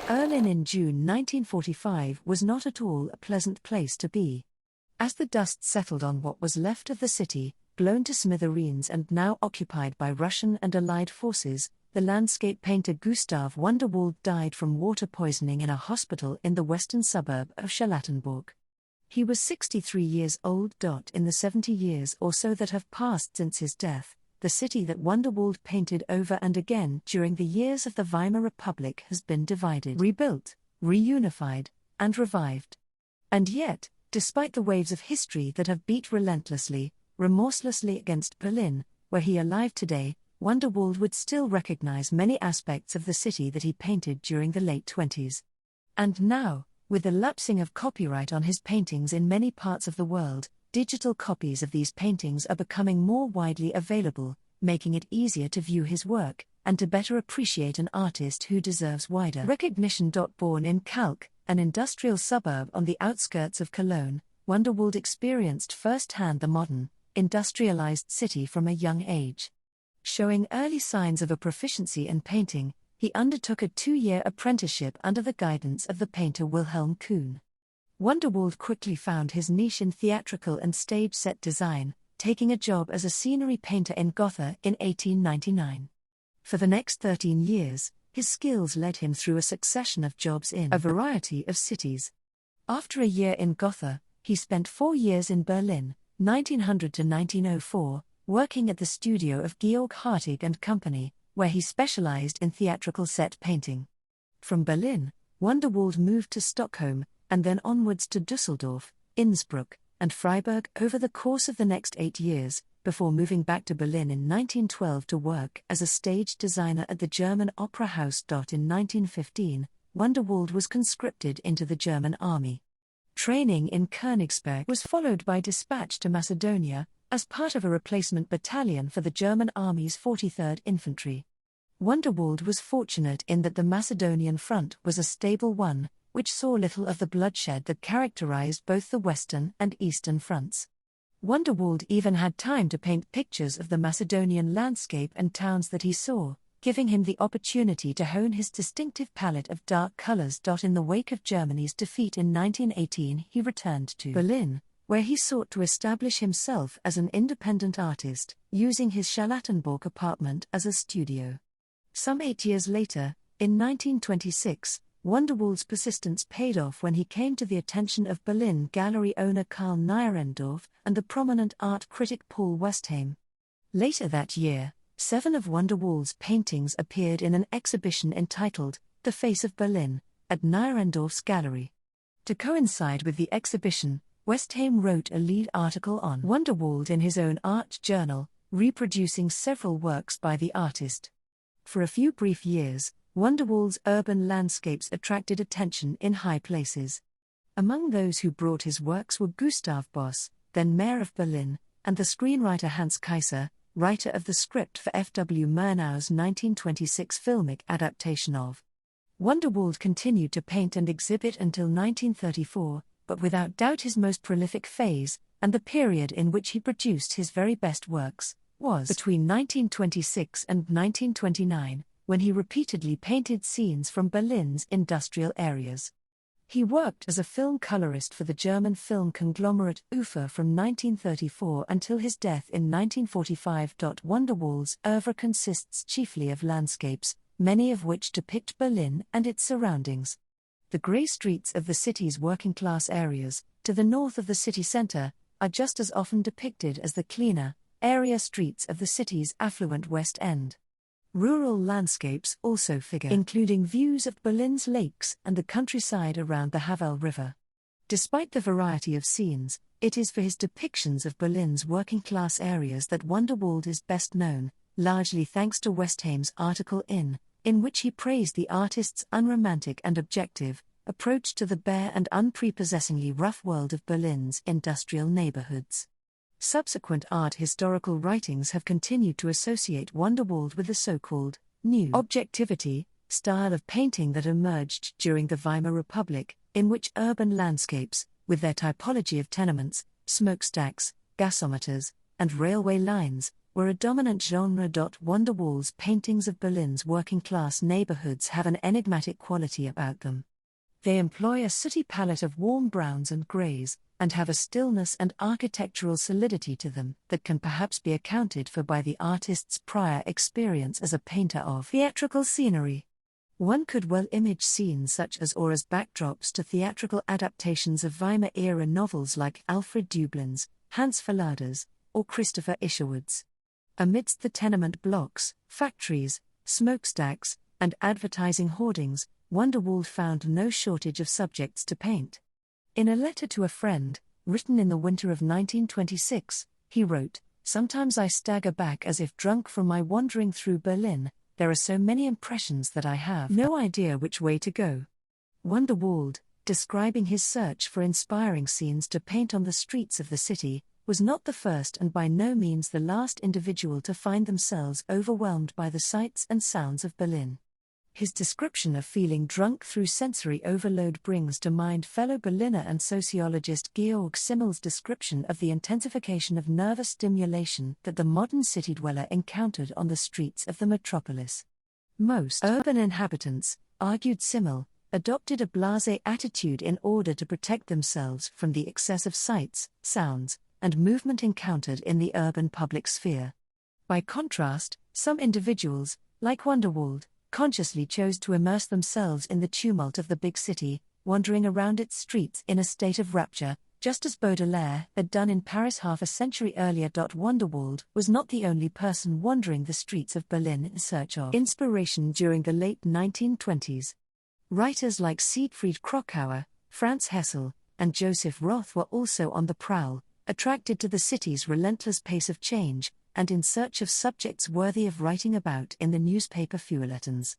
Berlin in June 1945 was not at all a pleasant place to be. As the dust settled on what was left of the city, blown to smithereens and now occupied by Russian and Allied forces, the landscape painter Gustav Wunderwald died from water poisoning in a hospital in the western suburb of Charlottenburg. He was 63 years old. In the 70 years or so that have passed since his death, the city that Wunderwald painted over and again during the years of the Weimar Republic has been divided, rebuilt, reunified, and revived. And yet, despite the waves of history that have beat relentlessly, remorselessly against Berlin, were he alive today, Wunderwald would still recognize many aspects of the city that he painted during the late 20s. And now, with the lapsing of copyright on his paintings in many parts of the world, digital copies of these paintings are becoming more widely available, making it easier to view his work, and to better appreciate an artist who deserves wider recognition. Born in Kalk, an industrial suburb on the outskirts of Cologne, Wunderwald experienced firsthand the modern, industrialized city from a young age. Showing early signs of a proficiency in painting, he undertook a 2-year apprenticeship under the guidance of the painter Wilhelm Kuhn. Wunderwald quickly found his niche in theatrical and stage set design, taking a job as a scenery painter in Gotha in 1899. For the next 13 years, his skills led him through a succession of jobs in a variety of cities. After a year in Gotha, he spent 4 years in Berlin, 1900 to 1904, working at the studio of Georg Hartig and Company, where he specialized in theatrical set painting. From Berlin, Wunderwald moved to Stockholm, and then onwards to Düsseldorf, Innsbruck, and Freiburg over the course of the next 8 years, before moving back to Berlin in 1912 to work as a stage designer at the German Opera House. In 1915, Wunderwald was conscripted into the German army. Training in Königsberg was followed by dispatch to Macedonia, as part of a replacement battalion for the German Army's 43rd Infantry. Wunderwald was fortunate in that the Macedonian front was a stable one, which saw little of the bloodshed that characterized both the Western and Eastern fronts. Wunderwald even had time to paint pictures of the Macedonian landscape and towns that he saw, giving him the opportunity to hone his distinctive palette of dark colors. In the wake of Germany's defeat in 1918, he returned to Berlin, where he sought to establish himself as an independent artist, using his Charlottenburg apartment as a studio. Some 8 years later, in 1926, Wunderwald's persistence paid off when he came to the attention of Berlin gallery owner Karl Nierendorf and the prominent art critic Paul Westheim. Later that year, 7 of Wunderwald's paintings appeared in an exhibition entitled The Face of Berlin, at Nierendorf's gallery. To coincide with the exhibition, Westheim wrote a lead article on Wunderwald in his own art journal, reproducing several works by the artist. For a few brief years, Wunderwald's urban landscapes attracted attention in high places. Among those who brought his works were Gustav Boss, then mayor of Berlin, and the screenwriter Hans Kaiser, writer of the script for F. W. Murnau's 1926 filmic adaptation of. Wunderwald continued to paint and exhibit until 1934, but without doubt his most prolific phase, and the period in which he produced his very best works, was between 1926 and 1929, when he repeatedly painted scenes from Berlin's industrial areas. He worked as a film colorist for the German film conglomerate UFA from 1934 until his death in 1945. Wunderwald's oeuvre consists chiefly of landscapes, many of which depict Berlin and its surroundings. The grey streets of the city's working-class areas, to the north of the city centre, are just as often depicted as the cleaner, area streets of the city's affluent West End. Rural landscapes also figure, including views of Berlin's lakes and the countryside around the Havel River. Despite the variety of scenes, it is for his depictions of Berlin's working-class areas that Wunderwald is best known, largely thanks to Westheim's article in which he praised the artist's unromantic and objective approach to the bare and unprepossessingly rough world of Berlin's industrial neighborhoods. Subsequent art historical writings have continued to associate Wunderwald with the so-called new objectivity style of painting that emerged during the Weimar Republic, in which urban landscapes, with their typology of tenements, smokestacks, gasometers, and railway lines, were a dominant genre. Wunderwald's paintings of Berlin's working-class neighborhoods have an enigmatic quality about them. They employ a sooty palette of warm browns and grays, and have a stillness and architectural solidity to them that can perhaps be accounted for by the artist's prior experience as a painter of theatrical scenery. One could well image scenes such as or as backdrops to theatrical adaptations of Weimar-era novels like Alfred Dublin's, Hans Fallada's, or Christopher Isherwood's. Amidst the tenement blocks, factories, smokestacks, and advertising hoardings, Wunderwald found no shortage of subjects to paint. In a letter to a friend, written in the winter of 1926, he wrote, "Sometimes I stagger back as if drunk from my wandering through Berlin. There are so many impressions that I have no idea which way to go." Wunderwald, describing his search for inspiring scenes to paint on the streets of the city, was not the first and by no means the last individual to find themselves overwhelmed by the sights and sounds of Berlin. His description of feeling drunk through sensory overload brings to mind fellow Berliner and sociologist Georg Simmel's description of the intensification of nervous stimulation that the modern city dweller encountered on the streets of the metropolis. Most urban inhabitants, argued Simmel, adopted a blasé attitude in order to protect themselves from the excess of sights, sounds, and movement encountered in the urban public sphere. By contrast, some individuals, like Wunderwald, consciously chose to immerse themselves in the tumult of the big city, wandering around its streets in a state of rapture, just as Baudelaire had done in Paris half a century earlier. Wunderwald was not the only person wandering the streets of Berlin in search of inspiration during the late 1920s. Writers like Siegfried Krokauer, Franz Hessel, and Joseph Roth were also on the prowl, attracted to the city's relentless pace of change, and in search of subjects worthy of writing about in the newspaper feuilletons.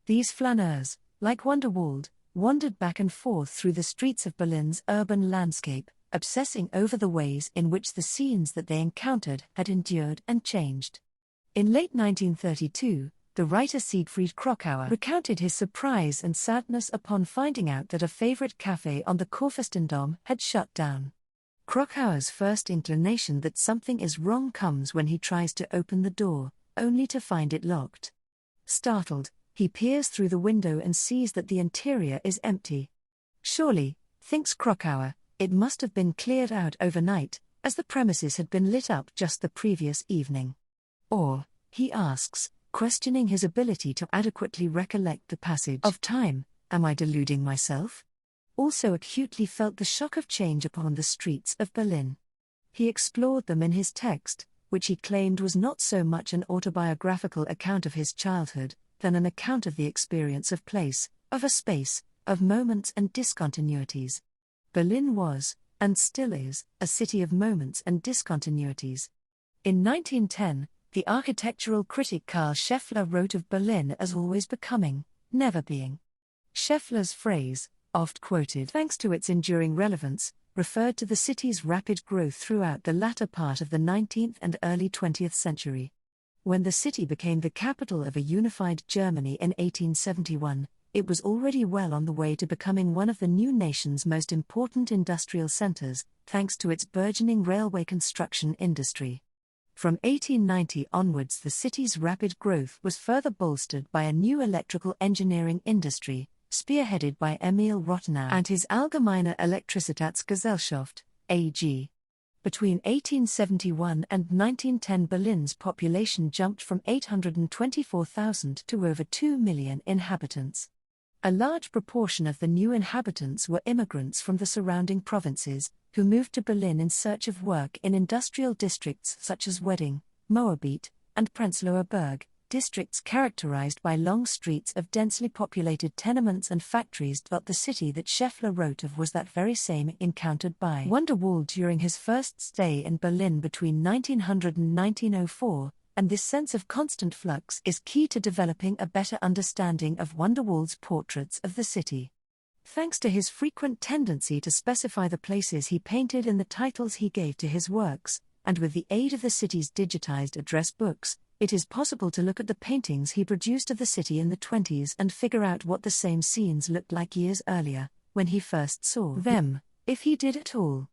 These flaneurs, like Wunderwald, wandered back and forth through the streets of Berlin's urban landscape, obsessing over the ways in which the scenes that they encountered had endured and changed. In late 1932, the writer Siegfried Krokauer recounted his surprise and sadness upon finding out that a favorite café on the Kurfürstendamm had shut down. Krokauer's first inclination that something is wrong comes when he tries to open the door, only to find it locked. Startled, he peers through the window and sees that the interior is empty. Surely, thinks Krokauer, it must have been cleared out overnight, as the premises had been lit up just the previous evening. Or, he asks, questioning his ability to adequately recollect the passage of time, am I deluding myself? Also acutely felt the shock of change upon the streets of Berlin. He explored them in his text, which he claimed was not so much an autobiographical account of his childhood, than an account of the experience of place, of a space, of moments and discontinuities. Berlin was, and still is, a city of moments and discontinuities. In 1910, the architectural critic Karl Scheffler wrote of Berlin as always becoming, never being. Scheffler's phrase, oft quoted thanks to its enduring relevance, referred to the city's rapid growth throughout the latter part of the 19th and early 20th century. When the city became the capital of a unified Germany in 1871, it was already well on the way to becoming one of the new nation's most important industrial centers, thanks to its burgeoning railway construction industry. From 1890 onwards, the city's rapid growth was further bolstered by a new electrical engineering industry, spearheaded by Emil Rothenau and his Allgemeine Elektrizitätsgesellschaft, AG. Between 1871 and 1910, Berlin's population jumped from 824,000 to over 2 million inhabitants. A large proportion of the new inhabitants were immigrants from the surrounding provinces, who moved to Berlin in search of work in industrial districts such as Wedding, Moabit, and Prenzlauer Berg, districts characterized by long streets of densely populated tenements and factories. The city that Scheffler wrote of was that very same encountered by Wunderwald during his first stay in Berlin between 1900 and 1904, and this sense of constant flux is key to developing a better understanding of Wunderwald's portraits of the city. Thanks to his frequent tendency to specify the places he painted in the titles he gave to his works, and with the aid of the city's digitized address books, it is possible to look at the paintings he produced of the city in the 20s and figure out what the same scenes looked like years earlier, when he first saw them, if he did at all.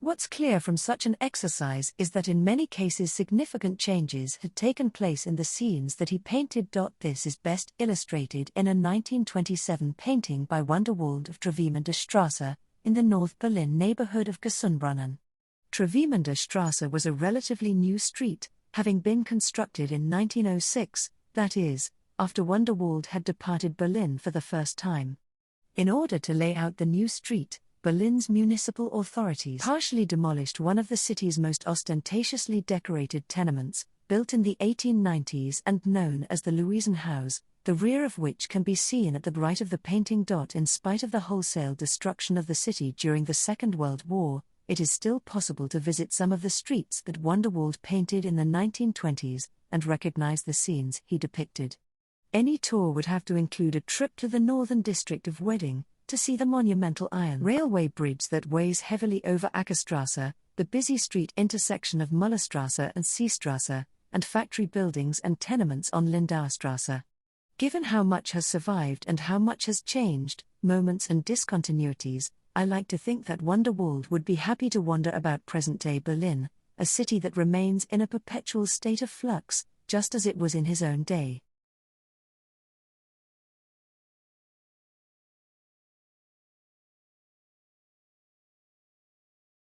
What's clear from such an exercise is that in many cases significant changes had taken place in the scenes that he painted. This is best illustrated in a 1927 painting by Wunderwald of Travemünde Straße, in the North Berlin neighborhood of Gesundbrunnen. Travemünde Straße was a relatively new street, having been constructed in 1906, that is, after Wunderwald had departed Berlin for the first time. In order to lay out the new street, Berlin's municipal authorities partially demolished one of the city's most ostentatiously decorated tenements, built in the 1890s and known as the Luisenhaus, the rear of which can be seen at the right of the painting. In spite of the wholesale destruction of the city during the Second World War, it is still possible to visit some of the streets that Wunderwald painted in the 1920s and recognize the scenes he depicted. Any tour would have to include a trip to the northern district of Wedding, to see the monumental iron railway bridge that weighs heavily over Ackerstrasse, the busy street intersection of Mullerstrasse and Seestrasse, and factory buildings and tenements on Lindaustrasse. Given how much has survived and how much has changed, moments and discontinuities, I like to think that Wunderwald would be happy to wander about present-day Berlin, a city that remains in a perpetual state of flux, just as it was in his own day.